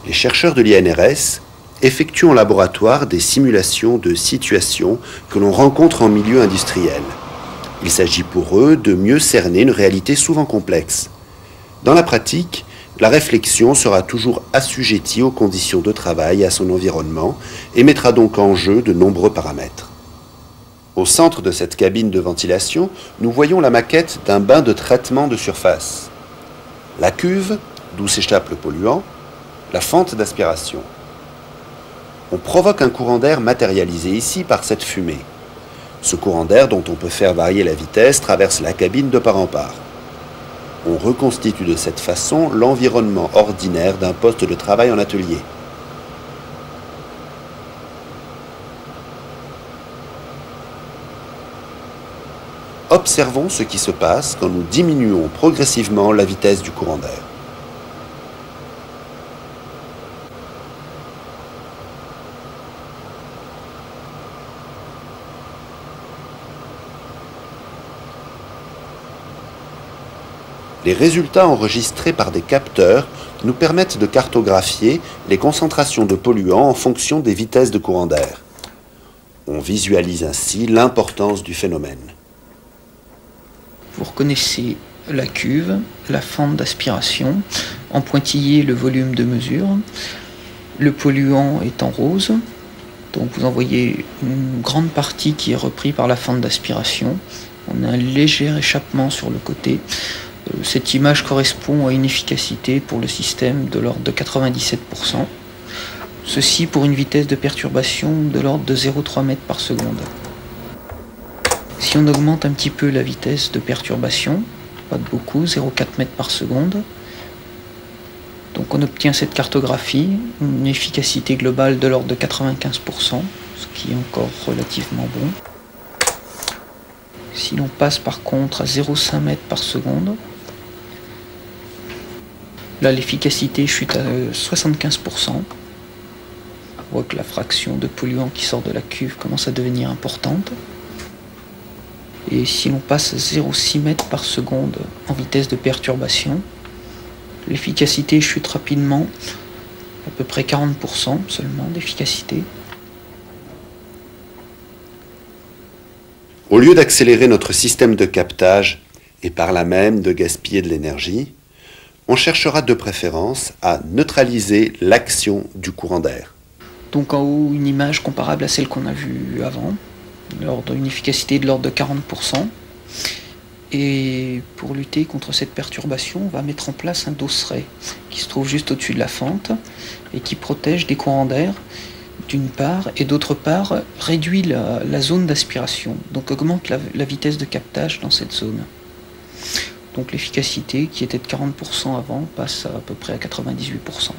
Les chercheurs de l'INRS effectuent en laboratoire des simulations de situations que l'on rencontre en milieu industriel. Il s'agit pour eux de mieux cerner une réalité souvent complexe. Dans la pratique, la réflexion sera toujours assujettie aux conditions de travail et à son environnement et mettra donc en jeu de nombreux paramètres. Au centre de cette cabine de ventilation, nous voyons la maquette d'un bain de traitement de surface. La cuve, d'où s'échappe le polluant, la fente d'aspiration. On provoque un courant d'air matérialisé ici par cette fumée. Ce courant d'air, dont on peut faire varier la vitesse, traverse la cabine de part en part. On reconstitue de cette façon l'environnement ordinaire d'un poste de travail en atelier. Observons ce qui se passe quand nous diminuons progressivement la vitesse du courant d'air. Les résultats enregistrés par des capteurs nous permettent de cartographier les concentrations de polluants en fonction des vitesses de courant d'air. On visualise ainsi l'importance du phénomène. Vous reconnaissez la cuve, la fente d'aspiration, en pointillé le volume de mesure. Le polluant est en rose, donc vous en voyez une grande partie qui est reprise par la fente d'aspiration. On a un léger échappement sur le côté. Cette image correspond à une efficacité pour le système de l'ordre de 97%. Ceci pour une vitesse de perturbation de l'ordre de 0,3 mètres par seconde. Si on augmente un petit peu la vitesse de perturbation, pas de beaucoup, 0,4 mètres par seconde, donc on obtient cette cartographie, une efficacité globale de l'ordre de 95%, ce qui est encore relativement bon. Si l'on passe par contre à 0,5 mètres par seconde, là l'efficacité chute à 75%. On voit que la fraction de polluants qui sort de la cuve commence à devenir importante. Et si l'on passe à 0,6 mètres par seconde en vitesse de perturbation, l'efficacité chute rapidement, à peu près 40% seulement d'efficacité. Au lieu d'accélérer notre système de captage et par là même de gaspiller de l'énergie, on cherchera de préférence à neutraliser l'action du courant d'air. Donc en haut, une image comparable à celle qu'on a vue avant, une efficacité de l'ordre de 40%. Et pour lutter contre cette perturbation, on va mettre en place un dosseret qui se trouve juste au-dessus de la fente et qui protège des courants d'air d'une part, et d'autre part réduit la zone d'aspiration, donc augmente la vitesse de captage dans cette zone. Donc l'efficacité qui était de 40% avant passe à peu près à 98%.